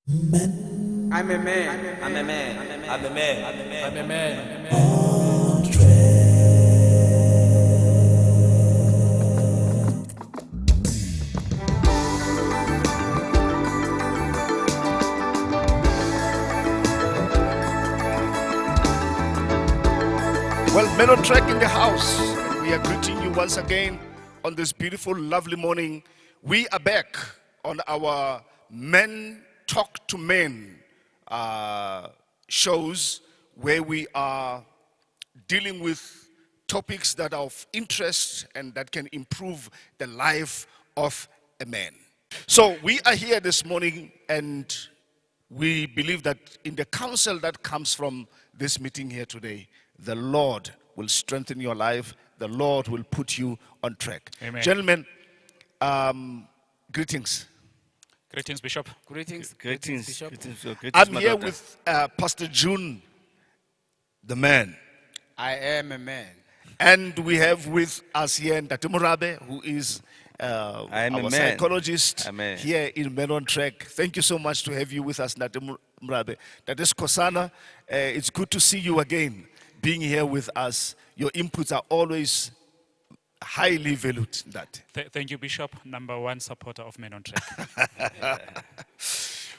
I'm a man. I'm a man. I'm a man. I'm a man. Well, Men on Track in the house. And we are greeting you once again on this beautiful, lovely morning. We are back on our Men Talk to Men shows where we are dealing with topics that are of interest and that can improve the life of a man. So we are here this morning and we believe that in the counsel that comes from this meeting here today, the Lord will strengthen your life. The Lord will put you on track. Amen. Gentlemen, greetings. Greetings, Bishop. Greetings, Greetings. Bishop. I'm here with Pastor June, the man. I am a man. And we have with us here Ntate Murabe, who is I am a our man. psychologist Amen. here in Men on Track. Thank you so much to have you with us, Ntate Murabe. That is Kosana. It's good to see you again, being here with us. Your inputs are always highly valued. That Thank you, Bishop. Number one supporter of Men on Track.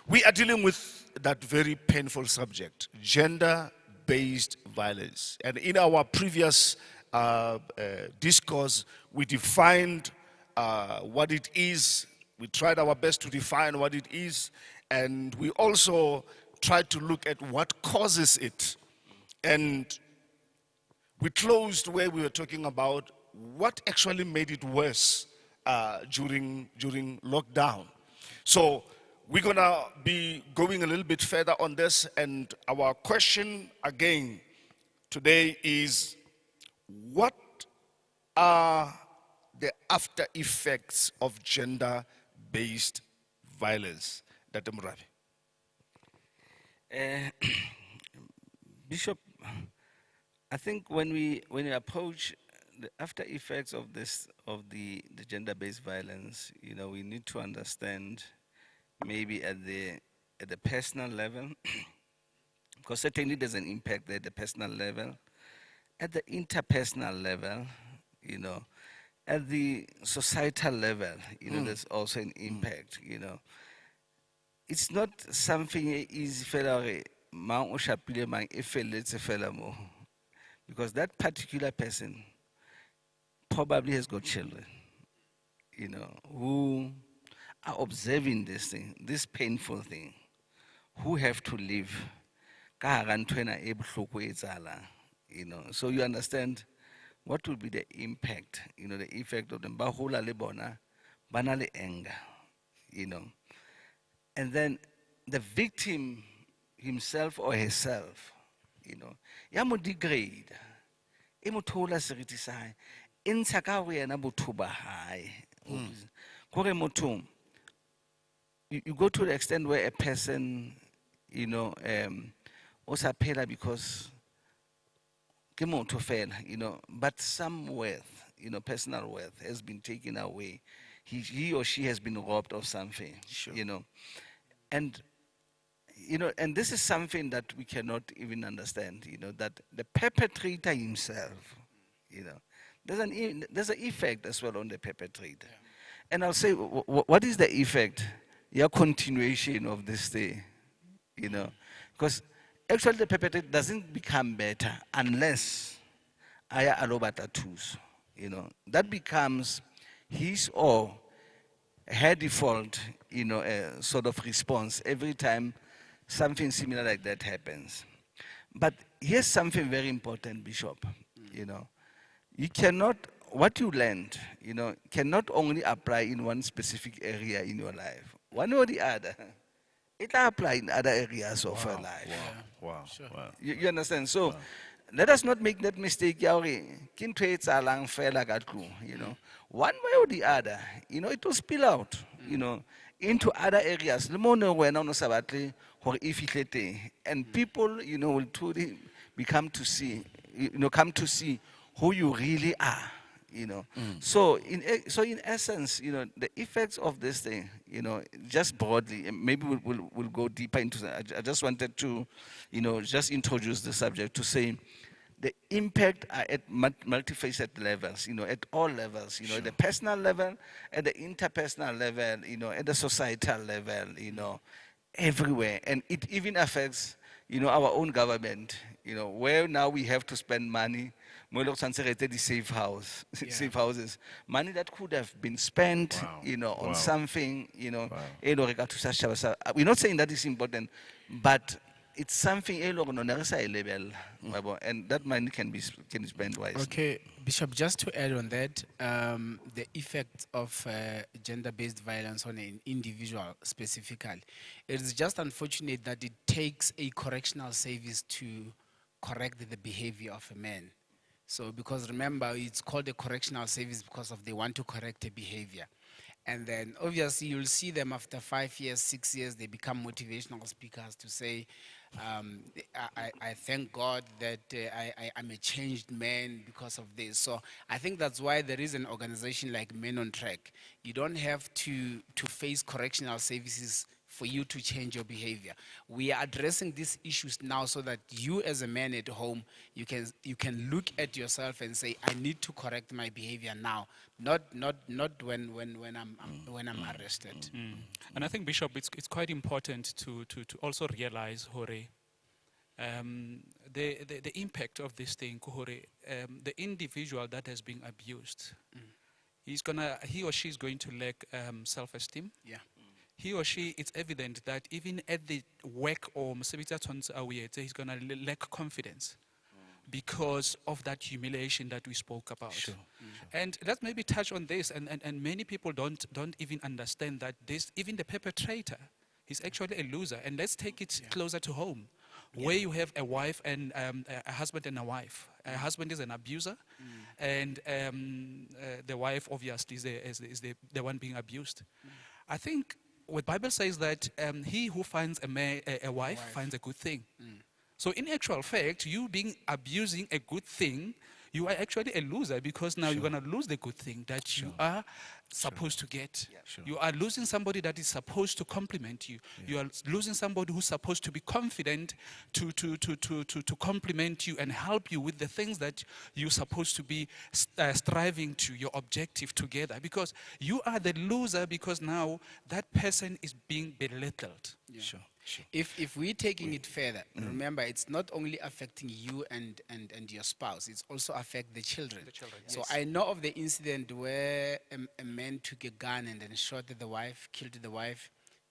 we are dealing with that very painful subject, gender-based violence. And in our previous discourse, we defined what it is. We tried our best to define what it is, and we also tried to look at what causes it. And we closed where we were talking about what actually made it worse during lockdown. So we're gonna be going a little bit further on this, and our question again today is, what are the after effects of gender-based violence? Dr. Murabi. Bishop, I think when we approach the after effects of the gender-based violence, we need to understand maybe at the personal level, because certainly there's an impact at the personal level, at the interpersonal level, at the societal level, there's also an impact, It's not something easy fela gore mang o shapile mang e felletse fela mo, because that particular person probably has got children, who are observing this thing, this painful thing, who have to live ka hara ntho ena e bohloko e etsahalang, So you understand what will be the impact, the effect of them. Ba hola le bona, ba na le anger, And then the victim himself or herself, ya mo degrade, e mo thola seriti sa hae, e ntsha ka ho yena botho ba hae. Kore motho, you go to the extent where a person, o sa phela because ke motho fela, but some worth, personal worth has been taken away. He or she has been robbed of something, Sure. And and this is something that we cannot even understand, that the perpetrator himself, there's an effect as well on the perpetrator. And I'll say, what is the effect? Your continuation of this thing, because actually the perpetrator doesn't become better unless aya alobata tools, that becomes his or her default, sort of response every time something similar like that happens. But here's something very important, Bishop. You cannot, what you learned, cannot only apply in one specific area in your life. One or the other. It will apply in other areas of your life. Wow. You understand? So let us not make that mistake. One way or the other, it will spill out, into other areas. And people, will truly become to see, come to see who you really are, So in essence, the effects of this thing, just broadly, and maybe we'll go deeper into that. I just wanted to, just introduce the subject to say the impact are at multifaceted levels, at all levels, at the personal level, at the interpersonal level, at the societal level, everywhere. And it even affects, our own government, where now we have to spend money, mo e le go tshwanetse re etse di-safe house, safe houses, money that could have been spent, on something, e le gore e ka thusa setšhaba we're not saying that is important, but it's something e le gore ne re sa e lebella, wa bona, and that money can be spent wisely. Okay, Bishop, just to add on that, the effect of gender-based violence on an individual specifically, it is just unfortunate that it takes a correctional service to correct the behavior of a man. So, because remember, it's called a correctional service because they want to correct a behavior. And then obviously you'll see them after 5 years, 6 years, they become motivational speakers to say, I thank God that I'm a changed man because of this. So I think that's why there is an organization like Men on Track. You don't have to face correctional services for you to change your behavior. We are addressing these issues now so that you as a man at home, you can look at yourself and say, I need to correct my behavior now, not when I'm arrested. And I think, Bishop, it's quite important to also realize, Hore, the impact of this thing, Hore, the individual that has been abused, he or she is going to lack self-esteem. Yeah. He or she, it's evident that even at the work or he's going to lack confidence because of that humiliation that we spoke about. Sure. And let's maybe touch on this, and many people don't even understand that this, even the perpetrator, is actually a loser. And let's take it closer to home, where you have a wife and a husband and a wife. A husband is an abuser, and the wife obviously is the one being abused. I think what Bible says that he who finds a wife finds a good thing. So in actual fact, you being abusing a good thing, you are actually a loser, because now you're going to lose the good thing that you are supposed to get. You are losing somebody that is supposed to compliment you. You are losing somebody who's supposed to be confident to compliment you and help you with the things that you're supposed to be striving to, your objective together. Because you are the loser, because now that person is being belittled. Sure. If we're taking it further, remember, it's not only affecting you and your spouse, it's also affect the children. So I know of the incident where a man took a gun and then shot the wife,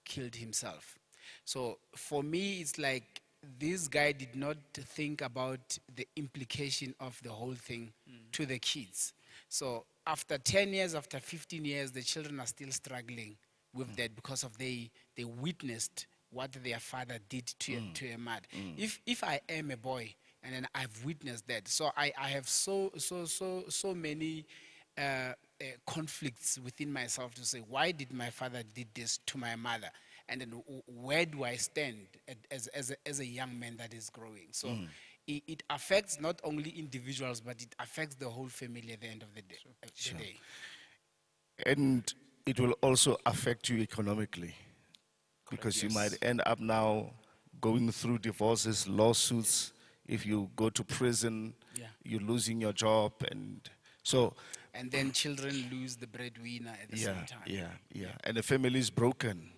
killed himself. So for me, it's like this guy did not think about the implication of the whole thing to the kids. So after 10 years, after 15 years, the children are still struggling with that because of they witnessed what their father did to a mother. If I am a boy and then I've witnessed that, so I have so many conflicts within myself to say, why did my father did this to my mother, and then where do I stand as a young man that is growing? So it affects not only individuals, but it affects the whole family at the end of the day. And it will also affect you economically, because you might end up now going through divorces, lawsuits. If you go to prison, you're losing your job, and so. And then children lose the breadwinner at the same time. And the family is broken,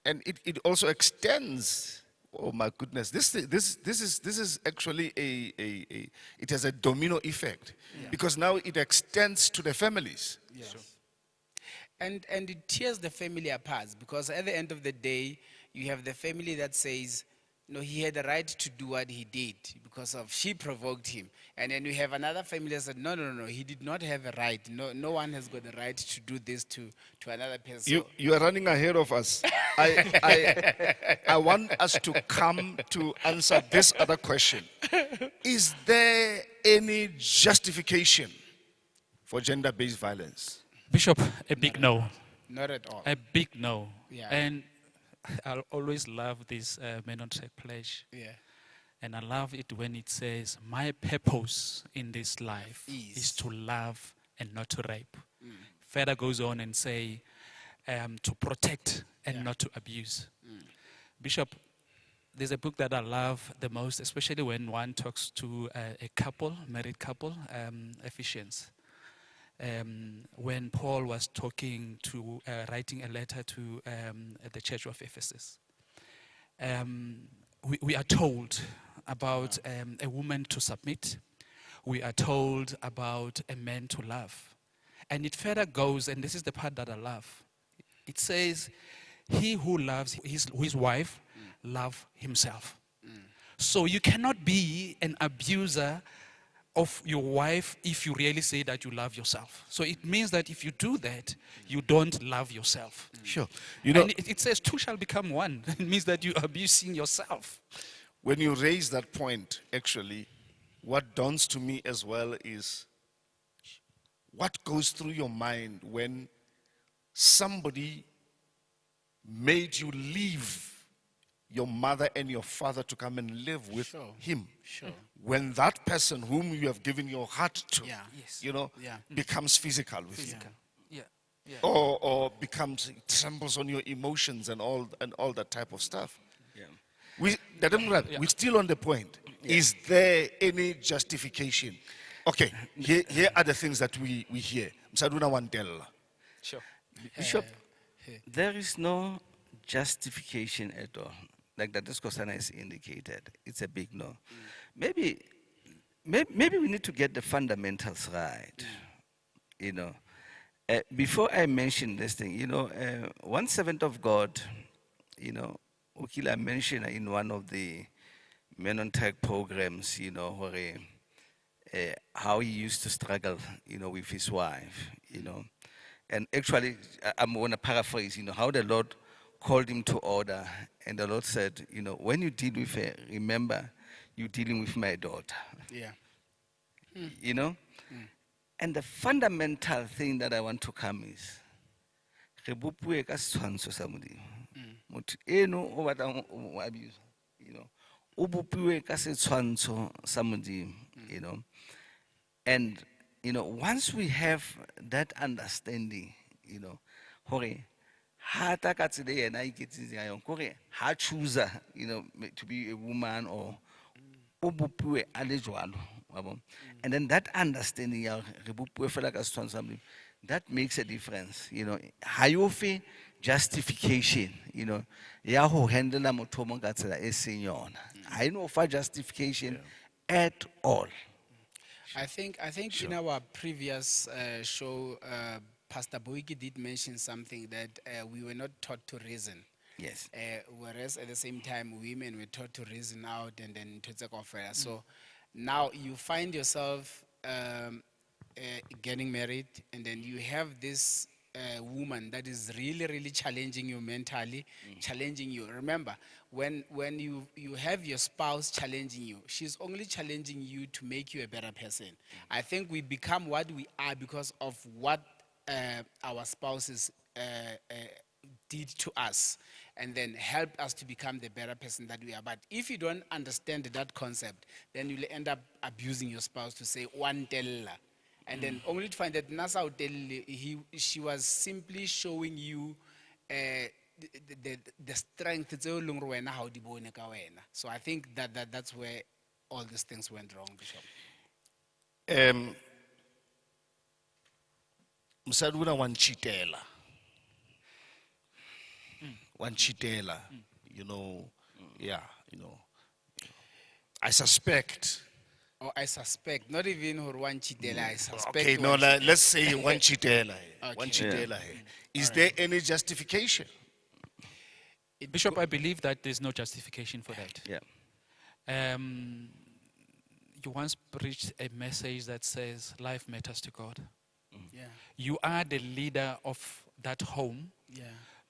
and it also extends. Oh my goodness! This is actually it has a domino effect, because now it extends to the families. Yes. Sure. And it tears the family apart, because at the end of the day, you have the family that says, no, he had the right to do what he did because of she provoked him. And then you have another family that said, no, he did not have a right. No one has got the right to do this to another person. You are running ahead of us. I want us to come to answer this other question. Is there any justification for gender-based violence? Bishop, a big no. Not at all. A big no. Yeah. And I'll always love this Men on Track pledge. Yeah. And I love it when it says, my purpose in this life is to love and not to rape. Further goes on and say, to protect and Yeah. not to abuse. Bishop, there's a book that I love the most, especially when one talks to a couple, married couple, Ephesians. When Paul was talking to, writing a letter to the church of Ephesus. We are told about a woman to submit. We are told about a man to love. And it further goes, and this is the part that I love. It says, he who loves his wife, love himself. So you cannot be an abuser of your wife if you really say that you love yourself. So it means that if you do that, you don't love yourself. Sure. You know, And it says two shall become one. It means that you're abusing yourself. when you raise that point, actually, what dawns to me as well is what goes through your mind when somebody made you leave your mother and your father to come and live with Sure. him. Sure. When that person whom you have given your heart to, Yeah. Yes. Yeah. becomes physical with you. Yeah. Yeah. Or becomes trembles on your emotions and all that type of stuff. Yeah. We're still on the point. Is there any justification? Okay, here are the things that we hear. Msaduna Wantella. Sure. Bishop, there is no justification at all. Like that Kosana has indicated. It's a big no. Maybe we need to get the fundamentals right. You know, before I mention this thing, one servant of God, Ukila mentioned in one of the Men on Tech programs, where how he used to struggle, with his wife, And actually, I'm going to paraphrase, how the Lord called him to order. And the Lord said, when you deal with her, remember, you're dealing with my daughter. Yeah. You know? And the fundamental thing that I want to come is, re bopue ka setshwantsho sa Modimo. Motho eno o batlang o abuse, o bopiwe ka setshwantsho sa Modimo, And, once we have that understanding, hore ha ta ka tsela e yena a iketsetseng ka yone, kore ha chooser, to be a woman or o bopiwe a le jwalo, wa bona? And then that understanding ya hore re bopiwe fela ka setshwantsho sa Modimo, that makes a difference, Ha yo fe justification, ya ho handle motho o mong ka tsela e seng yona. Ha e no fa justification at all. I think in our previous show, Pastor Boiki did mention something that we were not taught to reason. Yes. Whereas at the same time, women were taught to reason out and then to take off. So now you find yourself getting married, and then you have this woman that is really, really challenging you mentally, challenging you. Remember, when you have your spouse challenging you, she's only challenging you to make you a better person. I think we become what we are because of what our spouses did to us, and then help us to become the better person that we are. But if you don't understand that concept, then you'll end up abusing your spouse to say one tella. And then only to find that Nasa she was simply showing you the strength. So I think that's where all these things went wrong, Bishop. Msaduna wanchitela. Wanchitela, I suspect. Or I suspect, not even one chitela, I suspect. Okay, no, let's say one chitela. One Okay. chitela. Is there any justification? Bishop, I believe that there's no justification for that. Yeah. You once preached a message that says life matters to God. Yeah, You are the leader of that home. yeah,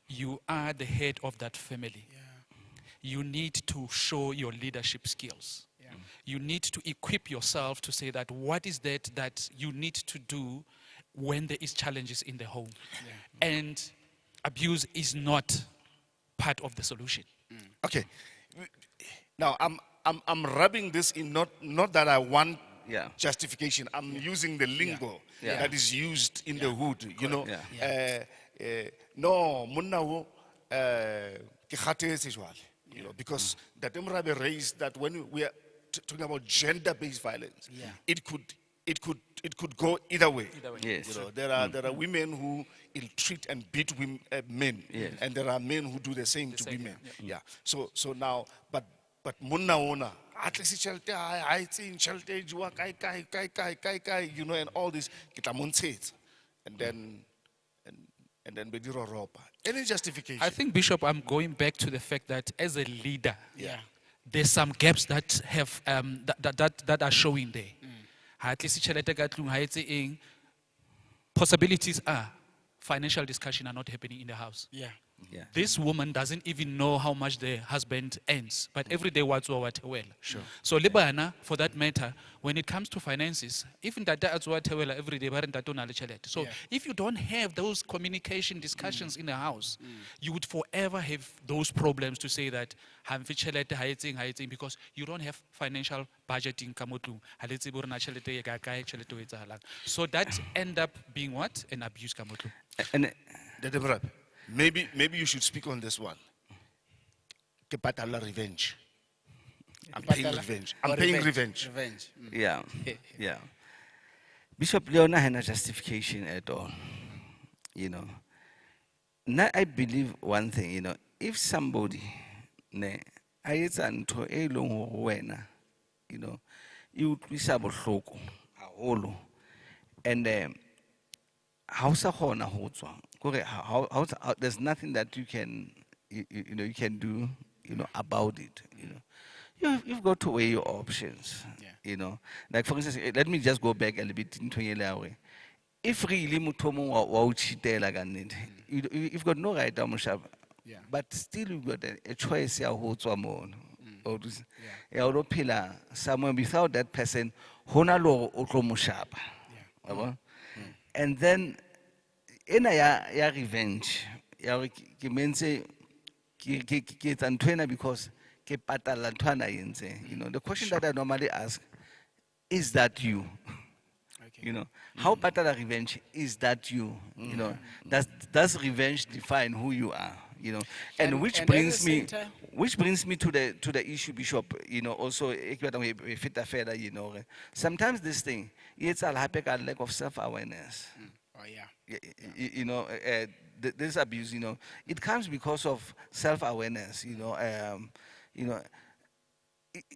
You are the head of that family. yeah, You need to show your leadership skills. yeah. You need to equip yourself to say that what is that you need to do when there is challenges in the home. And abuse is not part of the solution. Okay. Now, I'm rubbing this in, not that I want Yeah. justification. I'm using the lingo Yeah. that is used in the hood. You know, Yeah. no, monna wo, ke kgathetse jwale, you know, because that Mrabe raised that when we are talking about gender-based violence, Yeah. it could go either way. Yes. You know, there are women who ill-treat and beat women, men, Yes. and there are men who do the same to same, women. Yeah. So now, but monna ona, at least shelter, I think shelter, kai, you know, and all this, kita monset, and then and then bediro ropa. Any justification? I think, Bishop, I'm going back to the fact that as a leader, Yeah. there's some gaps that have that are showing there. Ha tlise tjhelete ka tlung, ha etse eng. Possibilities are financial discussion are not happening in the house. Yeah. Yeah. This woman doesn't even know how much the husband earns, but every day what's what well. Sure. So Libana, for that matter, when it comes to finances, even that that's what well every day, but that don't know the chelete. So Yeah. if you don't have those communication discussions in the house, you would forever have those problems to say that hamfi chelete haeting because you don't have financial budgeting kamotu. So that end up being what? An abuse kamotu. And Dede Mrabe, maybe you should speak on this one. Ke patala revenge. I'm paying Patala? revenge. Or I'm paying revenge. Revenge. yeah, yeah. Bishop Leona had no justification at all. You know. Now I believe one thing, you know, if somebody ne ayetsa ntho e leng hore wena, you know, you utlwisa bohloko haholo, and ha o sa kgona ho tswa kore there's nothing that you can you know you can do, you know, about it, you know. You've got to weigh your options. Yeah. You know, like for instance, let me just go back a little bit into your if really motho o mong wa o cheatela ka nnete, you've got no right to moshaba. Yeah. But still you've got a choice ya ho tswa mono. Ya o phela somewhere without that person hona lo o tlo moshaba. Yabo? And then ena ya revenge ya hore ke mentse ke etsa ntho ena because ke patala ntho ana entse. You know, the question that I normally ask, is that you? Okay. You know, how patala revenge is that you? You know, does revenge define who you are? You know, and And which at the brings me, same time- which brings me to the issue, Bishop. You know, also you know, sometimes this thing it's a lack of self-awareness. Oh yeah. You know, this abuse, you know, it comes because of self-awareness. You know,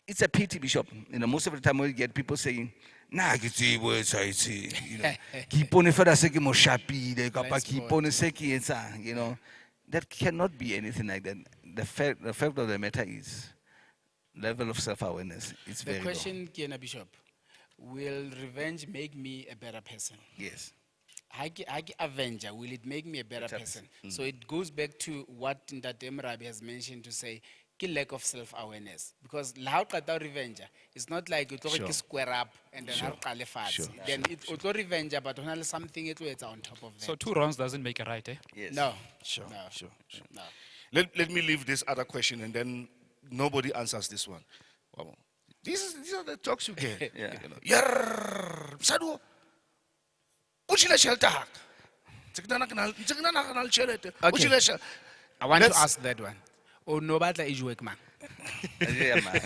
it's a pity, Bishop. You know, most of the time we get people saying, "Nah, ke tsebe words I say." You know, ke ipone fela se ke mo shapile, kapa ke ipone se ke etsang, you know, that cannot be anything like that. The fact of the matter is, level of self-awareness is The very low. question, Kiena Bishop, will revenge make me a better person? Yes. Hagi Avenger, will it make me a better person? So it goes back to what Ndate Mrabe has mentioned to say, ki lack of self-awareness. Because la qata revenge, it's not like you Sure. square up and then qale fatshe. Then it auto revenge, but only something it is on top of that. So 2 rounds doesn't make a right, eh? Yes. No. Sure, No. sure. No. Let me leave this other question and then nobody answers this one. Wow. These are the talks you get. Yeah. You know, Yarr, Sadu, uchile shelter hack. Okay. I want Let's- to ask that one. Oh no batla e jowe ke mang? Yeah, man.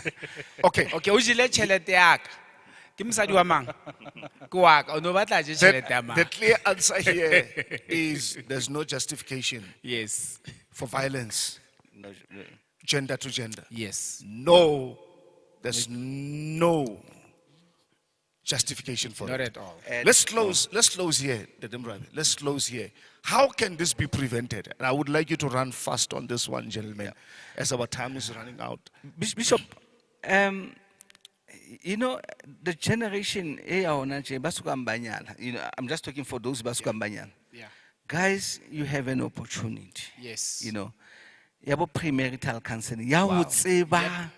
Okay. Okay, o jile tšhelete ya ka. Ke mosadi wa mang? Ke wa ka. O no batla je tšhelete ya mang? The clear answer here is there's no justification Yes. for violence, No, gender to gender. Yes. No, there's no justification for Not it. at all. And- Let's close here, Dedem Rabi. Let's close here. How can this be prevented? And I would like you to run fast on this one, gentlemen, as our time is running out. Bishop, you know, the generation, you know, I'm just talking for those Basukambanyal. Yeah. Guys, you have an opportunity. Yes. You know, you have premarital counseling. Ya ho tseba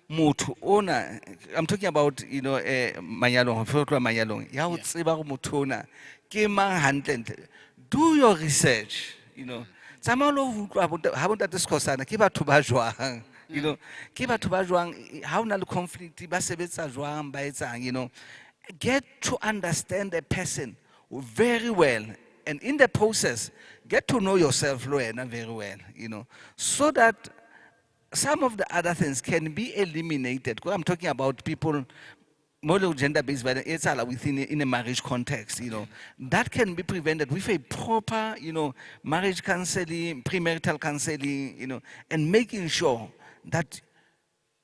motho ona. I'm talking about, you know, manyalong, manyalong. Ya ho Yeah. tseba go motho ona ke mang hantle. Do your research, you know. Tsamaya lo utlwa ha bo ntate Skhosana ke batho ba jwang, You know, ke batho ba jwang, ha o na le conflict, ba sebetsa jwang, ba etsang, you know. Get to understand the person very well. And in the process, get to know yourself very well, you know, so that some of the other things can be eliminated. Because I'm talking about people, more gender-based violence, it's all within in a marriage context, you know. That can be prevented with a proper, you know, marriage counseling, premarital counseling, you know, and making sure that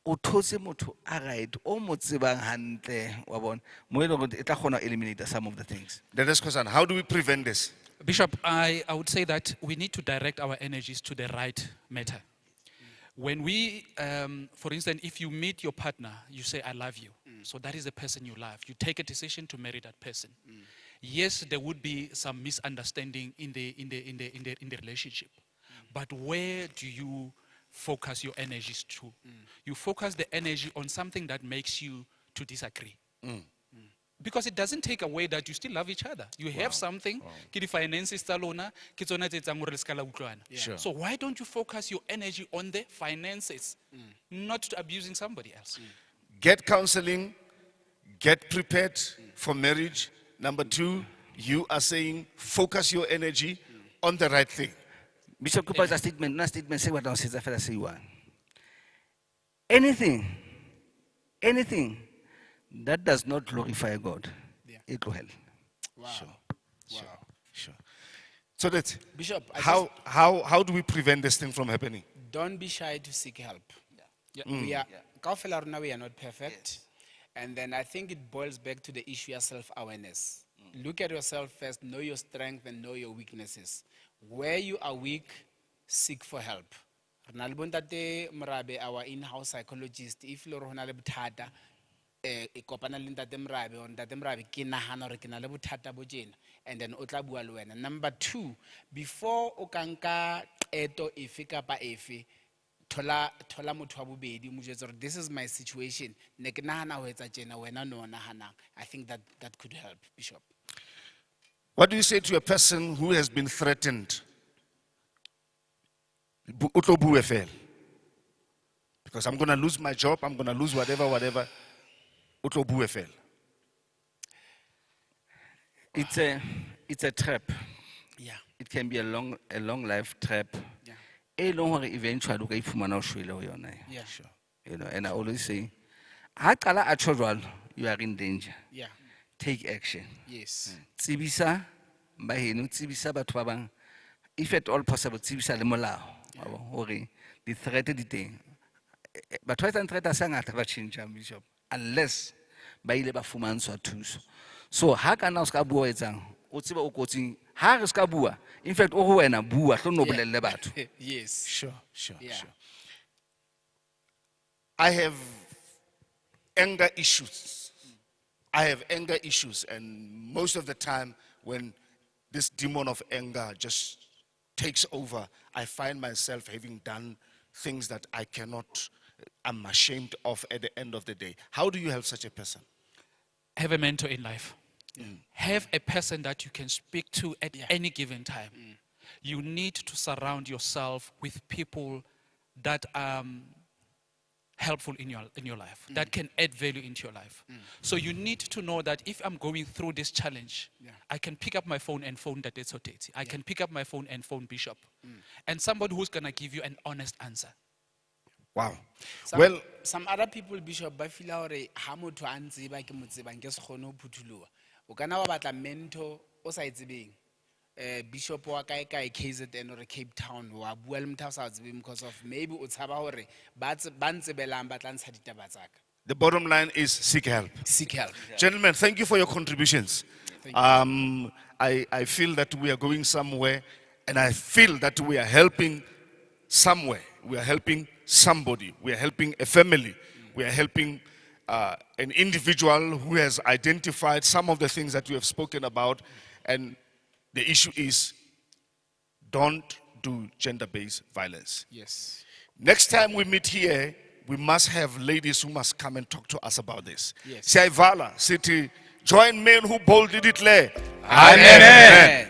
o thotse motho a right, o mo tsebang hantle, wa bona, mo e leng hore e tla kgona ho eliminate some of the things. The next question, how do we prevent this? Bishop, I would say that we need to direct our energies to the right matter. When we, for instance, if you meet your partner, you say, I love you. So that is the person you love. You take a decision to marry that person. Yes, there would be some misunderstanding in the relationship. But where do you focus your energies to? You focus the energy on something that makes you to disagree. Because it doesn't take away that you still love each other. You have something, ke di finances tsa lona, ke tsona tse etsang hore le ska la utlwana. Sure. So why don't you focus your energy on the finances, not to abusing somebody else? Get counseling, get prepared for marriage. Number two, you are saying focus your energy on the right thing. Bishop Cooper is a statement, not statement, say what I say, I say one. Anything that does not glorify God, it will hell. Wow. Sure. So that's Bishop, I how do we prevent this thing from happening? don't be shy to seek help. Yeah. We are, kaofela rona we are not perfect. And then I think it boils back to the issue of self-awareness. Look at yourself first, know your strength and know your weaknesses. Where you are weak, seek for help. Rena le bontate Morabe, our in-house psychologist, if le hore ho na le bothata, e kopana le ntate Morabe, or ntate Morabe ke nahana hore ke na le bothata bo tjena, and then o tla bua le wena. Number two, before o ka nka qeto efe kapa efe, thola motho wa bobedi, mo jwetsa hore this is my situation, ne ke nahana ho etsa tjena, wena no nahanang. I think that could help, Bishop. What do you say to a person who has been threatened? O tlo bue fela. Because I'm going to lose my job, I'm going to lose whatever. O tlo bue fela. It's a trap. Yeah. It can be a long life trap. Yeah. E leng hore eventually o ka ifumana o shwele ho yona. Yeah, sure. You know, and I always say, ha qala a tjho jwalo, you are in danger. Yeah. Take action. Yes. Tsibisa ba heno, tsibisa batho ba bang. If at all possible, tsibisa le molao. Hore di threat di teng. Batho ba etsang threat a se ngata ba tjhentjhang, Bishop, unless ba ile ba fumantshwa thuso. So ha kana o ska bua etsang, o tseba o kotsing, ha re ska bua, in fact o ho wena bua, hlo no bolelle batho. Yes. Sure. Yeah. I have anger issues. And most of the time when this demon of anger just takes over, I find myself having done things that I'm ashamed of at the end of the day. How do you help such a person? Have a mentor in life. Have a person that you can speak to at any given time. You need to surround yourself with people that are helpful in your life, that can add value into your life. So you need to know that if I'm going through this challenge, I can pick up my phone and phone that Teti. I can pick up my phone and phone Bishop. And somebody who's going to give you an honest answer. Wow. Some other people, Bishop, ba feel hore ha motho a ntseba ke mo tsebang ke se kgone ho phutholoha. O kana wa batla mentor o sa itsebeng. Bishop wa kae KZN or Cape Town wa bua le motho a sa tsebeng because of maybe o tshaba hore ba ntsebelang ba tla ntsha ditaba tsaka. The bottom line is seek help. Seek help. Gentlemen, thank you for your contributions. I feel that we are going somewhere, and I feel that we are helping somewhere. We are helping somebody. We are helping a family. We are helping an individual who has identified some of the things that we have spoken about. And the issue is, don't do gender-based violence. Yes. Next time we meet here, we must have ladies who must come and talk to us about this. Yes. Siyayivala sithi, join men who boldly declare, Amen.